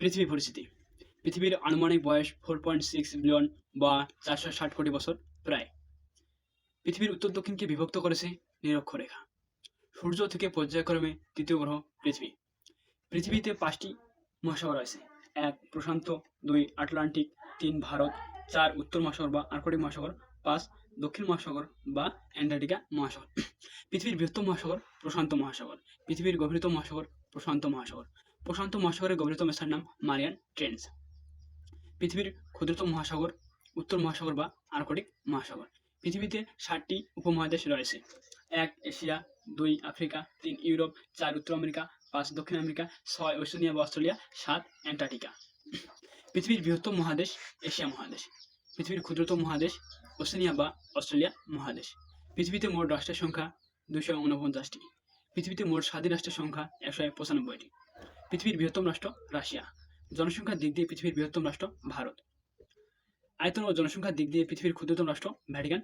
পৃথিবী পরিস্থিতি। পৃথিবীর আনুমানিক বয়স 4.6 বিলিয়ন বা 460 কোটি বছর প্রায়। পৃথিবীর উত্তর দক্ষিণকে বিভক্ত করেছে নিরক্ষরেখা। সূর্য থেকে পর্যায়ক্রমে তৃতীয় গ্রহ পৃথিবী। পৃথিবীতে 5টি মহাসাগর রয়েছে। 1 প্রশান্ত, 2 আটলান্টিক, 3 ভারত, 4 উত্তর মহাসাগর বা আর্কটিক মহাসাগর, 5 দক্ষিণ মহাসাগর বা অ্যান্টার্কটিকা মহাসাগর। পৃথিবীর বৃহত্তম মহাসাগর প্রশান্ত মহাসাগর। পৃথিবীর গভীরতম মহাসাগর প্রশান্ত মহাসাগর। প্রশান্ত মহাসাগরের গভীরতম স্থানের নাম মারিয়ান ট্রেঞ্চ। পৃথিবীর ক্ষুদ্রতম মহাসাগর উত্তর মহাসাগর বা আর্কটিক মহাসাগর। পৃথিবীতে 7টি উপমহাদেশ রয়েছে। 1 এশিয়া, 2 আফ্রিকা, 3 ইউরোপ, 4 উত্তর আমেরিকা, 5 দক্ষিণ আমেরিকা, 6 ওশেনিয়া বা অস্ট্রেলিয়া, 7 অ্যান্টার্কটিকা। পৃথিবীর বৃহত্তম মহাদেশ এশিয়া মহাদেশ। পৃথিবীর ক্ষুদ্রতম মহাদেশ ওশেনিয়া বা অস্ট্রেলিয়া মহাদেশ। পৃথিবীতে মোট রাষ্ট্রের সংখ্যা 249টি। পৃথিবীতে মোট স্বাধীন রাষ্ট্রের সংখ্যা 195টি। পৃথিবীর বৃহত্তম রাষ্ট্র রাশিয়া। জনসংখ্যার দিক দিয়ে পৃথিবীর বৃহত্তম রাষ্ট্র ভারত। আয়তন ও জনসংখ্যার দিক দিয়ে পৃথিবীর ক্ষুদ্রতম রাষ্ট্র ভ্যাটিকান